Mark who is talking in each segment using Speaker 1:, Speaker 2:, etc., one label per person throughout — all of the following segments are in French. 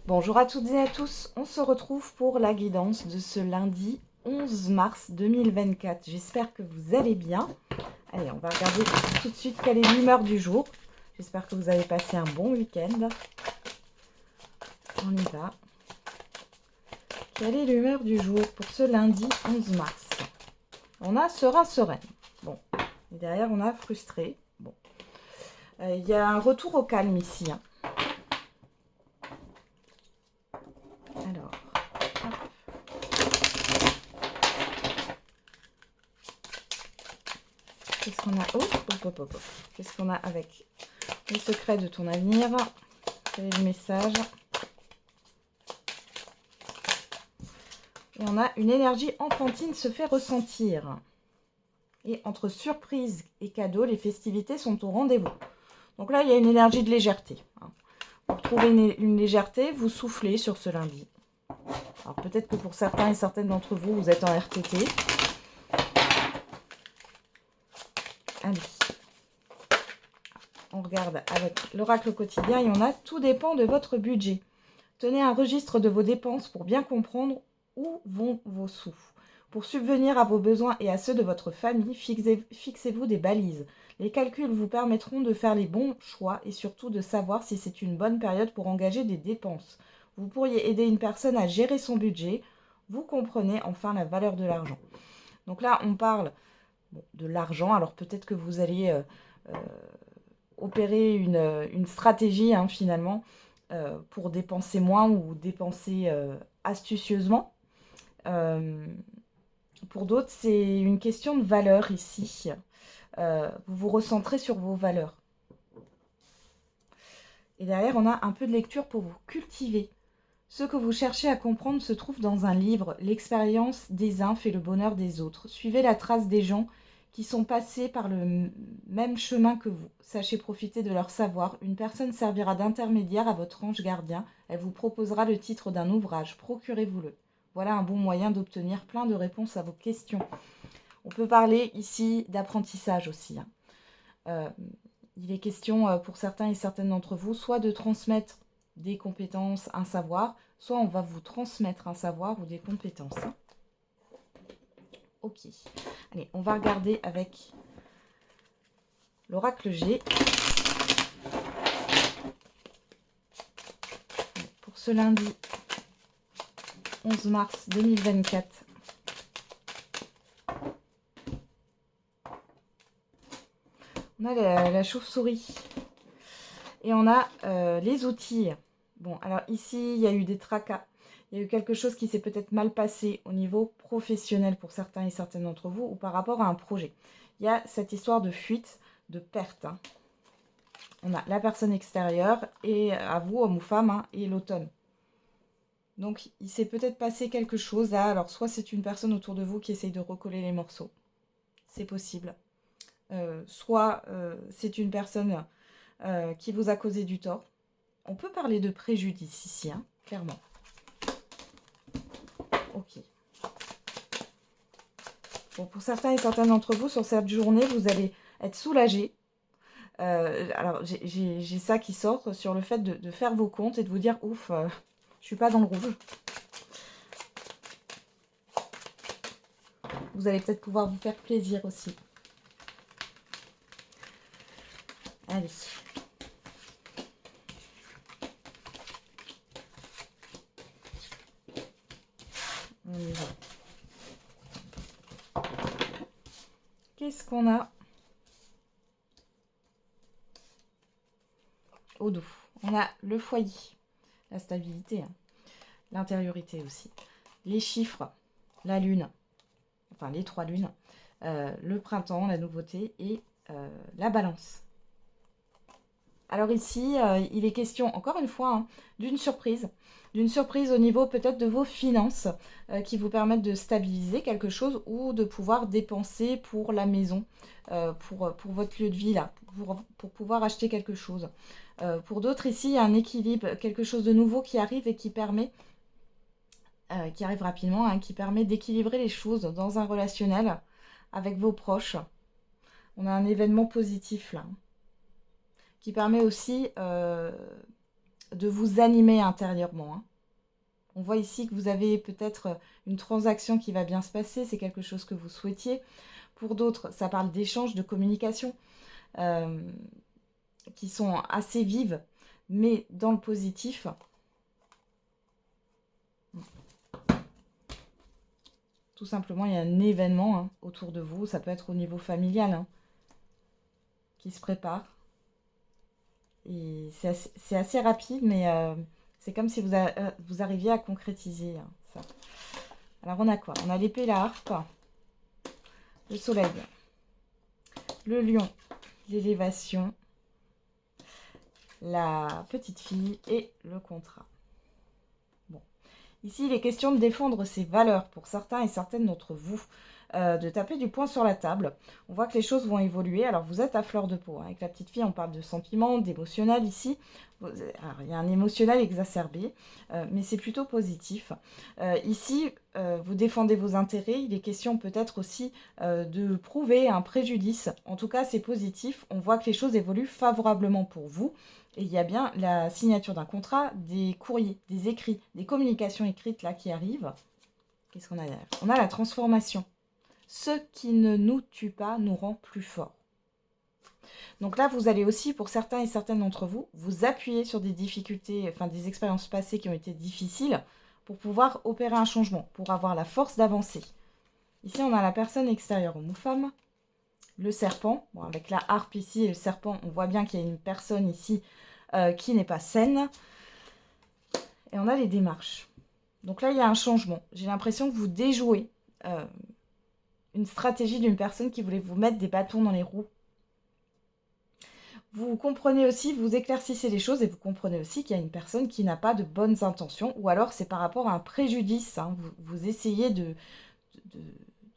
Speaker 1: Bonjour à toutes et à tous, on se retrouve pour la guidance de ce lundi 11 mars 2024. J'espère que vous allez bien. Allez, on va regarder tout de suite quelle est l'humeur du jour. J'espère que vous avez passé un bon week-end. On y va. Quelle est l'humeur du jour pour ce lundi 11 mars? On a serein. Bon, et derrière on a frustré. Bon, il y a un retour au calme ici. Alors, hop. Qu'est-ce qu'on a? Oh. Qu'est-ce qu'on a avec les secrets de ton avenir? Quel est le message? Et on a une énergie enfantine se fait ressentir. Et entre surprise et cadeau, les festivités sont au rendez-vous. Donc là, il y a une énergie de légèreté. Pour trouver une légèreté, vous soufflez sur ce lundi. Alors peut-être que pour certains et certaines d'entre vous, vous êtes en RTT. Allez. On regarde avec l'oracle quotidien et on a « Tout dépend de votre budget ». Tenez un registre de vos dépenses pour bien comprendre où vont vos sous. Pour subvenir à vos besoins et à ceux de votre famille, fixez-vous des balises. Les calculs vous permettront de faire les bons choix et surtout de savoir si c'est une bonne période pour engager des dépenses. Vous pourriez aider une personne à gérer son budget. Vous comprenez enfin la valeur de l'argent. Donc là, on parle de l'argent. Alors peut-être que vous allez opérer une stratégie finalement pour dépenser moins ou dépenser astucieusement. Pour d'autres, c'est une question de valeur ici. Vous vous recentrez sur vos valeurs. Et derrière, on a un peu de lecture pour vous cultiver. Ce que vous cherchez à comprendre se trouve dans un livre. L'expérience des uns fait le bonheur des autres. Suivez la trace des gens qui sont passés par le même chemin que vous. Sachez profiter de leur savoir. Une personne servira d'intermédiaire à votre ange gardien. Elle vous proposera le titre d'un ouvrage. Procurez-vous-le. Voilà un bon moyen d'obtenir plein de réponses à vos questions. On peut parler ici d'apprentissage aussi. Il est question pour certains et certaines d'entre vous, soit de transmettre des compétences, un savoir, soit on va vous transmettre un savoir ou des compétences. Ok. Allez, on va regarder avec l'oracle G. Pour ce lundi 11 mars 2024. On a la chauve-souris. Et on a les outils. Bon, alors ici, il y a eu des tracas. Il y a eu quelque chose qui s'est peut-être mal passé au niveau professionnel pour certains et certaines d'entre vous ou par rapport à un projet. Il y a cette histoire de fuite, de perte. On a la personne extérieure et à vous, homme ou femme, et l'automne. Donc, il s'est peut-être passé quelque chose là. Alors, soit c'est une personne autour de vous qui essaye de recoller les morceaux. C'est possible. Soit c'est une personne qui vous a causé du tort. On peut parler de préjudice ici, clairement. Ok. Bon, pour certains et certaines d'entre vous, sur cette journée, vous allez être soulagés. Alors, j'ai ça qui sort sur le fait de faire vos comptes et de vous dire, ouf, je suis pas dans le rouge. Vous allez peut-être pouvoir vous faire plaisir aussi. Allez. On y va. Qu'est-ce qu'on a au dos? On a le foyer, la stabilité, l'intériorité aussi, les chiffres, la lune, enfin les 3 lunes, le printemps, la nouveauté et la balance. Alors ici, il est question, encore une fois, d'une surprise au niveau peut-être de vos finances qui vous permettent de stabiliser quelque chose ou de pouvoir dépenser pour la maison, pour votre lieu de vie, là, pour pouvoir acheter quelque chose. Pour d'autres, ici, il y a un équilibre, quelque chose de nouveau qui arrive et qui permet, qui arrive rapidement, qui permet d'équilibrer les choses dans un relationnel avec vos proches. On a un événement positif là qui permet aussi de vous animer intérieurement, hein. On voit ici que vous avez peut-être une transaction qui va bien se passer, c'est quelque chose que vous souhaitiez. Pour d'autres, ça parle d'échanges, de communication qui sont assez vives, mais dans le positif. Tout simplement, il y a un événement hein, autour de vous, ça peut être au niveau familial, hein, qui se prépare. Et c'est assez rapide, mais c'est comme si vous arriviez à concrétiser hein, ça. Alors on a quoi? On a l'épée, la harpe, le soleil, le lion, l'élévation, la petite fille et le contrat. Bon. Ici, il est question de défendre ses valeurs pour certains et certaines d'entre vous. De taper du poing sur la table. On voit que les choses vont évoluer. Alors, vous êtes à fleur de peau. Hein. Avec la petite fille, on parle de sentiments, d'émotionnel ici. Alors, il y a un émotionnel exacerbé, mais c'est plutôt positif. Ici, vous défendez vos intérêts. Il est question peut-être aussi de prouver un préjudice. En tout cas, c'est positif. On voit que les choses évoluent favorablement pour vous. Et il y a bien la signature d'un contrat, des courriers, des écrits, des communications écrites là qui arrivent. Qu'est-ce qu'on a derrière? On a la transformation. Ce qui ne nous tue pas nous rend plus forts. Donc là, vous allez aussi, pour certains et certaines d'entre vous, vous appuyer sur des difficultés, enfin des expériences passées qui ont été difficiles pour pouvoir opérer un changement, pour avoir la force d'avancer. Ici, on a la personne extérieure, homme ou femme, le serpent. Bon, avec la harpe ici et le serpent, on voit bien qu'il y a une personne ici qui n'est pas saine. Et on a les démarches. Donc là, il y a un changement. J'ai l'impression que vous déjouez une stratégie d'une personne qui voulait vous mettre des bâtons dans les roues. Vous comprenez aussi, vous éclaircissez les choses et vous comprenez aussi qu'il y a une personne qui n'a pas de bonnes intentions ou alors c'est par rapport à un préjudice. Hein. Vous essayez de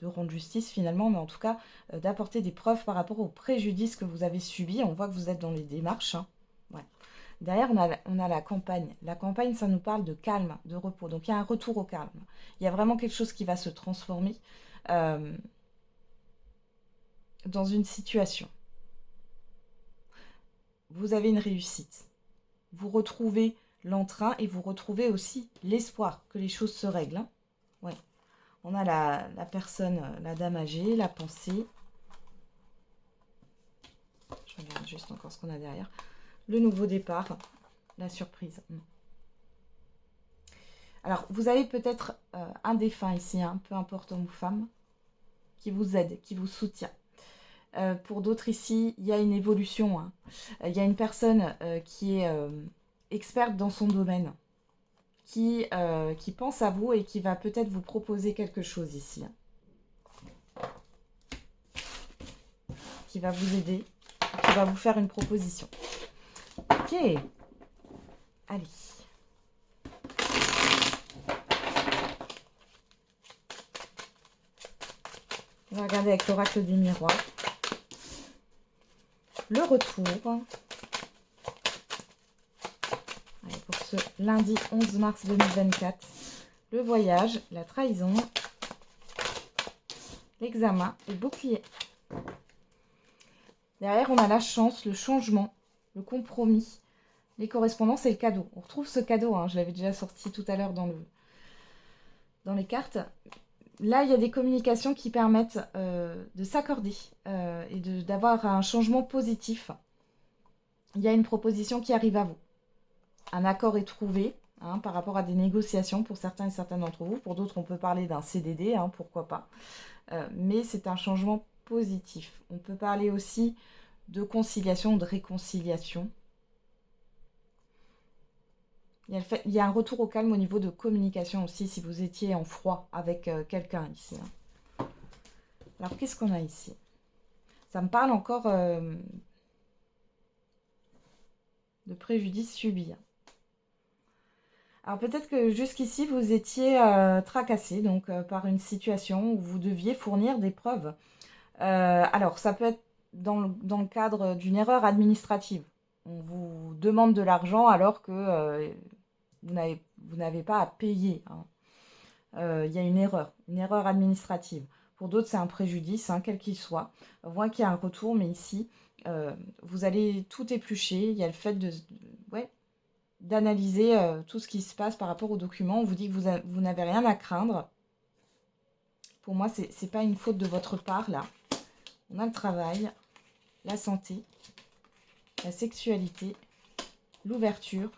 Speaker 1: rendre justice finalement, mais en tout cas d'apporter des preuves par rapport au préjudice que vous avez subi. On voit que vous êtes dans les démarches. Hein. Ouais. Derrière, on a la campagne. La campagne, ça nous parle de calme, de repos. Donc il y a un retour au calme. Il y a vraiment quelque chose qui va se transformer dans une situation. Vous avez une réussite. Vous retrouvez l'entrain et vous retrouvez aussi l'espoir que les choses se règlent. Hein. Ouais. On a la personne, la dame âgée, la pensée. Je regarde juste encore ce qu'on a derrière. Le nouveau départ, la surprise. Alors, vous avez peut-être un défunt ici, hein, peu importe homme ou femme, qui vous aide, qui vous soutient. Pour d'autres ici, il y a une évolution. Hein. Il y a une personne qui est experte dans son domaine, qui pense à vous et qui va peut-être vous proposer quelque chose ici. Hein. Qui va vous aider, qui va vous faire une proposition. Ok. Allez. On va regarder avec l'oracle des miroirs. Le retour. Allez, pour ce lundi 11 mars 2024. Le voyage, la trahison, l'examen et le bouclier. Derrière, on a la chance, le changement, le compromis, les correspondances et le cadeau. On retrouve ce cadeau, hein, je l'avais déjà sorti tout à l'heure dans les cartes. Là, il y a des communications qui permettent de s'accorder et d'avoir un changement positif. Il y a une proposition qui arrive à vous. Un accord est trouvé hein, par rapport à des négociations pour certains et certaines d'entre vous. Pour d'autres, on peut parler d'un CDD, hein, pourquoi pas. Mais c'est un changement positif. On peut parler aussi de conciliation, de réconciliation. Il y a un retour au calme au niveau de communication aussi, si vous étiez en froid avec quelqu'un ici. Hein. Alors, qu'est-ce qu'on a ici? Ça me parle encore de préjudice subi. Alors, peut-être que jusqu'ici, vous étiez tracassé donc, par une situation où vous deviez fournir des preuves. Alors, ça peut être dans le cadre d'une erreur administrative. On vous demande de l'argent alors que... vous n'avez pas à payer. Hein. Il y a une erreur administrative. Pour d'autres, c'est un préjudice, hein, quel qu'il soit. On voit qu'il y a un retour, mais ici, vous allez tout éplucher. Il y a le fait de... Ouais. d'analyser tout ce qui se passe par rapport aux documents. On vous dit que vous n'avez rien à craindre. Pour moi, ce n'est pas une faute de votre part, là. On a le travail, la santé, la sexualité, l'ouverture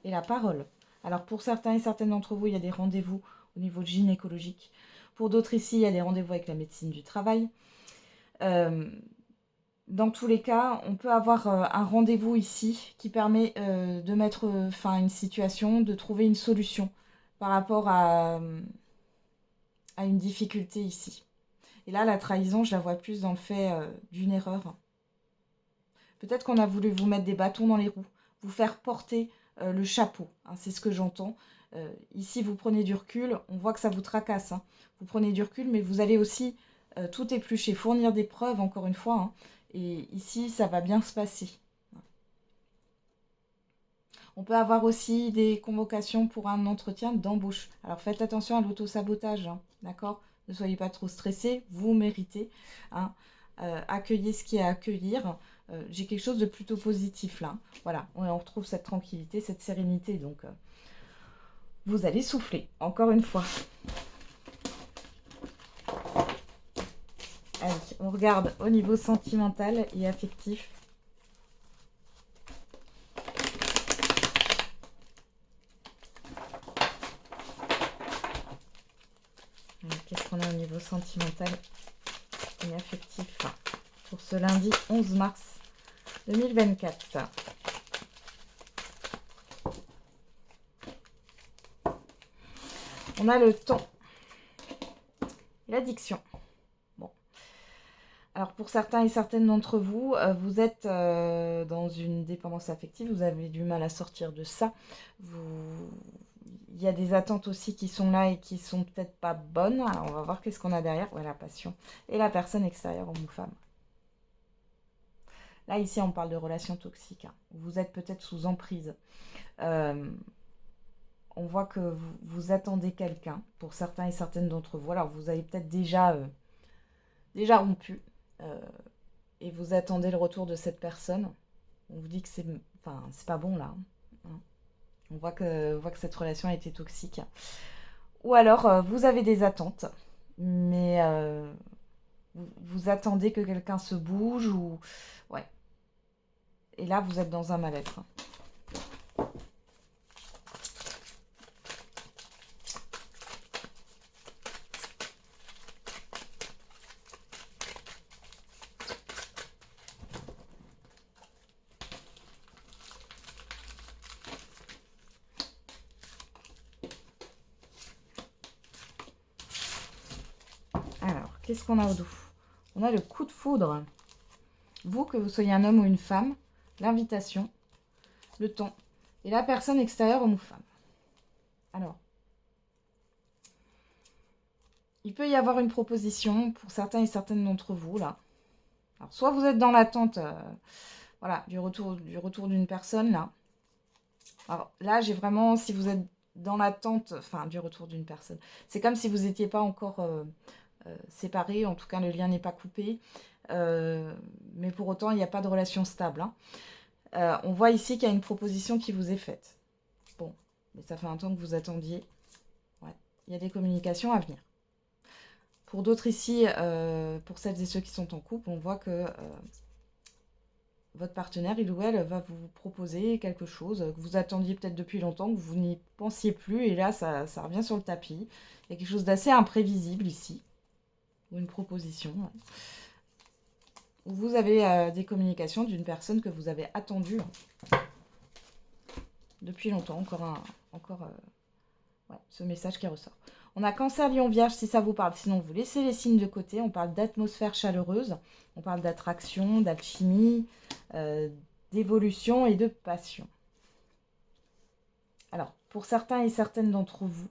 Speaker 1: et la parole. Alors, pour certains et certaines d'entre vous, il y a des rendez-vous au niveau gynécologique. Pour d'autres ici, il y a des rendez-vous avec la médecine du travail. Dans tous les cas, on peut avoir un rendez-vous ici qui permet de mettre fin à une situation, de trouver une solution par rapport à une difficulté ici. Et là, la trahison, je la vois plus dans le fait d'une erreur. Peut-être qu'on a voulu vous mettre des bâtons dans les roues, vous faire porter le chapeau, hein, c'est ce que j'entends. Ici, vous prenez du recul, on voit que ça vous tracasse. Hein. Vous prenez du recul, mais vous allez aussi tout éplucher, fournir des preuves, encore une fois. Hein. Et ici, ça va bien se passer. On peut avoir aussi des convocations pour un entretien d'embauche. Alors faites attention à l'auto-sabotage, hein, d'accord? Ne soyez pas trop stressés, vous méritez. Hein. Accueillez ce qui est à accueillir. J'ai quelque chose de plutôt positif là. Voilà, on retrouve cette tranquillité, cette sérénité. Donc, vous allez souffler, encore une fois. Allez, on regarde au niveau sentimental et affectif. Qu'est-ce qu'on a au niveau sentimental et affectif pour ce lundi 11 mars 2024. On a le temps et l'addiction. Bon. Alors pour certains et certaines d'entre vous, vous êtes dans une dépendance affective, vous avez du mal à sortir de ça. Il y a des attentes aussi qui sont là et qui sont peut-être pas bonnes. Alors on va voir qu'est-ce qu'on a derrière. Ouais, la passion. Et la personne extérieure, homme ou femme. Là, ici, on parle de relations toxiques. Hein. Vous êtes peut-être sous emprise. On voit que vous attendez quelqu'un, pour certains et certaines d'entre vous. Alors, vous avez peut-être déjà rompu. Et vous attendez le retour de cette personne. On vous dit que c'est pas bon, là. Hein. On voit que cette relation a été toxique. Ou alors, vous avez des attentes, mais vous attendez que quelqu'un se bouge ou... Ouais. Et là, vous êtes dans un mal-être. Alors, qu'est-ce qu'on a au dos? On a le coup de foudre. Vous, que vous soyez un homme ou une femme, l'invitation, le temps et la personne extérieure, homme ou femme. Alors, il peut y avoir une proposition pour certains et certaines d'entre vous, là. Alors, soit vous êtes dans l'attente du retour d'une personne, là. Alors là, j'ai vraiment, si vous êtes dans l'attente, du retour d'une personne, c'est comme si vous n'étiez pas encore séparés, en tout cas, le lien n'est pas coupé. Mais pour autant, il n'y a pas de relation stable. Hein. On voit ici qu'il y a une proposition qui vous est faite. Bon, mais ça fait un temps que vous attendiez. Ouais, il y a des communications à venir. Pour d'autres ici, pour celles et ceux qui sont en couple, on voit que votre partenaire, il ou elle, va vous proposer quelque chose que vous attendiez peut-être depuis longtemps, que vous n'y pensiez plus, et là, ça revient sur le tapis. Il y a quelque chose d'assez imprévisible ici, ou une proposition. Ouais. Vous avez des communications d'une personne que vous avez attendue depuis longtemps, ce message qui ressort. On a Cancer, Lion, Vierge si ça vous parle. Sinon, vous laissez les signes de côté. On parle d'atmosphère chaleureuse. On parle d'attraction, d'alchimie, d'évolution et de passion. Alors, pour certains et certaines d'entre vous,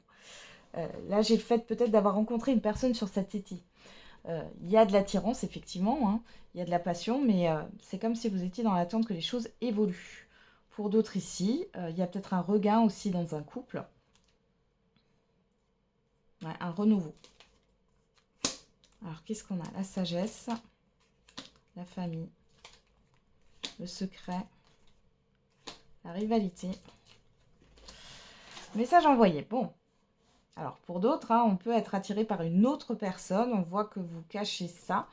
Speaker 1: là, j'ai le fait peut-être d'avoir rencontré une personne sur cet été. Il y a de l'attirance, effectivement. Hein. Il y a de la passion, mais c'est comme si vous étiez dans l'attente que les choses évoluent. Pour d'autres ici, il y a peut-être un regain aussi dans un couple. Ouais, un renouveau. Alors, qu'est-ce qu'on a? La sagesse, la famille, le secret, la rivalité Message envoyé. Bon. Alors, pour d'autres, hein, on peut être attiré par une autre personne. On voit que vous cachez ça.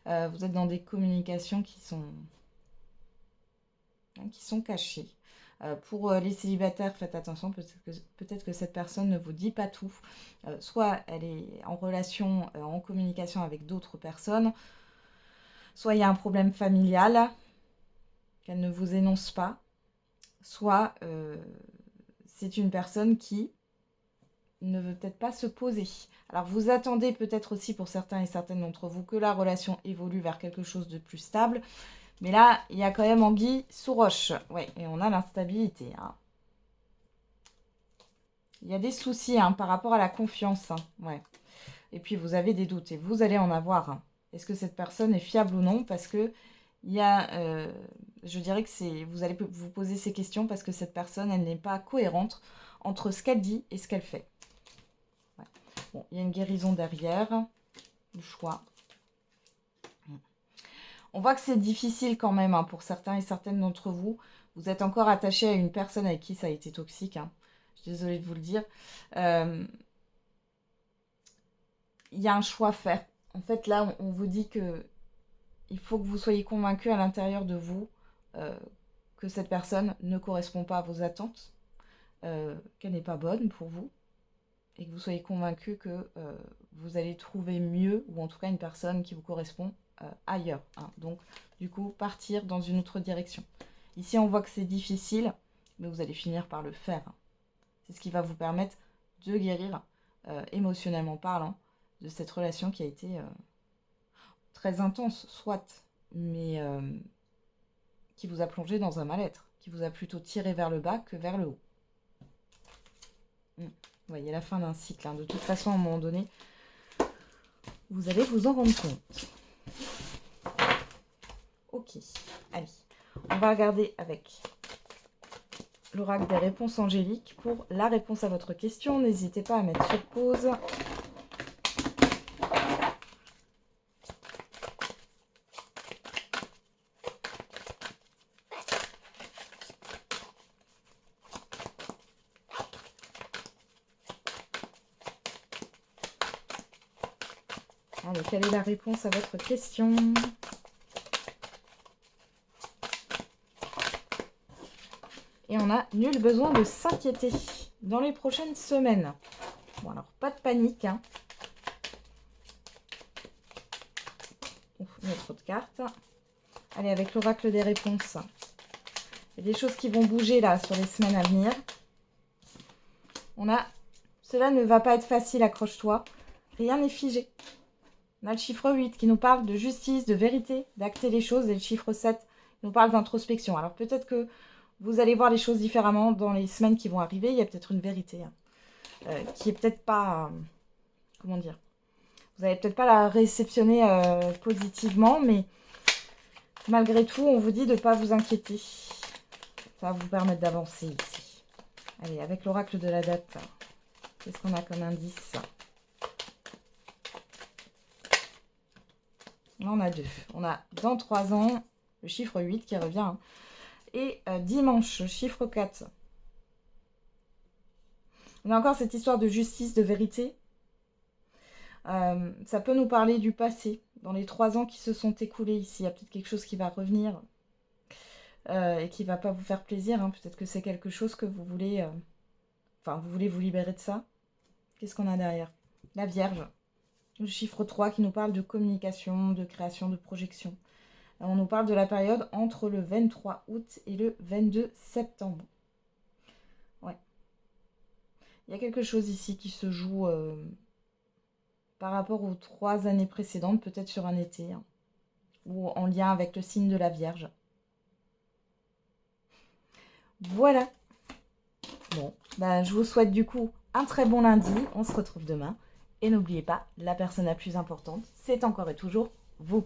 Speaker 1: Vous êtes dans des communications qui sont cachées. Pour les célibataires, faites attention, peut-être que cette personne ne vous dit pas tout. Soit elle est en relation, en communication avec d'autres personnes, soit il y a un problème familial qu'elle ne vous énonce pas, soit c'est une personne qui ne veut peut-être pas se poser. Alors vous attendez peut-être aussi pour certains et certaines d'entre vous que la relation évolue vers quelque chose de plus stable. Mais là, il y a quand même anguille sous roche. Ouais, et on a l'instabilité. Hein. Il y a des soucis hein, par rapport à la confiance. Hein. Ouais. Et puis vous avez des doutes et vous allez en avoir. Hein. Est-ce que cette personne est fiable ou non? Parce que il y a, je dirais que vous allez vous poser ces questions parce que cette personne, elle n'est pas cohérente entre ce qu'elle dit et ce qu'elle fait. Ouais. Bon, il y a une guérison derrière, le choix. On voit que c'est difficile quand même hein, pour certains et certaines d'entre vous. Vous êtes encore attaché à une personne avec qui ça a été toxique. Hein. Je suis désolée de vous le dire. Il y a un choix à faire. En fait, là, on vous dit que il faut que vous soyez convaincu à l'intérieur de vous que cette personne ne correspond pas à vos attentes, qu'elle n'est pas bonne pour vous, et que vous soyez convaincu que vous allez trouver mieux, ou en tout cas une personne qui vous correspond ailleurs. Hein. Donc, du coup, partir dans une autre direction. Ici, on voit que c'est difficile, mais vous allez finir par le faire. Hein. C'est ce qui va vous permettre de guérir, émotionnellement parlant, de cette relation qui a été très intense, soit, mais qui vous a plongé dans un mal-être, qui vous a plutôt tiré vers le bas que vers le haut. Vous voyez la fin d'un cycle. Hein. De toute façon, à un moment donné, vous allez vous en rendre compte. Ok, allez. On va regarder avec l'oracle des réponses angéliques pour la réponse à votre question. N'hésitez pas à mettre sur pause. Allez, quelle est la réponse à votre question? Et on a nul besoin de s'inquiéter dans les prochaines semaines. Bon, alors, pas de panique. Hein. Ouf, il y a trop de cartes. Allez, avec l'oracle des réponses. Il y a des choses qui vont bouger là sur les semaines à venir. On a... Cela ne va pas être facile, accroche-toi. Rien n'est figé. On a le chiffre 8 qui nous parle de justice, de vérité, d'acter les choses. Et le chiffre 7 qui nous parle d'introspection. Alors peut-être que vous allez voir les choses différemment dans les semaines qui vont arriver. Il y a peut-être une vérité hein, qui est peut-être pas... comment dire? Vous n'allez peut-être pas la réceptionner positivement, mais malgré tout, on vous dit de ne pas vous inquiéter. Ça va vous permettre d'avancer ici. Allez, avec l'oracle de la date, qu'est-ce qu'on a comme indice? Là, on a deux. On a dans 3 ans, le chiffre 8 qui revient. Hein. Et dimanche, chiffre 4. On a encore cette histoire de justice, de vérité. Ça peut nous parler du passé. Dans les 3 ans qui se sont écoulés ici, il y a peut-être quelque chose qui va revenir et qui ne va pas vous faire plaisir. Hein. Peut-être que c'est quelque chose que vous voulez... vous voulez vous libérer de ça. Qu'est-ce qu'on a derrière? La Vierge. Le chiffre 3 qui nous parle de communication, de création, de projection. On nous parle de la période entre le 23 août et le 22 septembre. Ouais. Il y a quelque chose ici qui se joue par rapport aux 3 années précédentes, peut-être sur un été, hein, ou en lien avec le signe de la Vierge. Voilà. Bon, je vous souhaite du coup un très bon lundi. On se retrouve demain. Et n'oubliez pas, la personne la plus importante, c'est encore et toujours vous.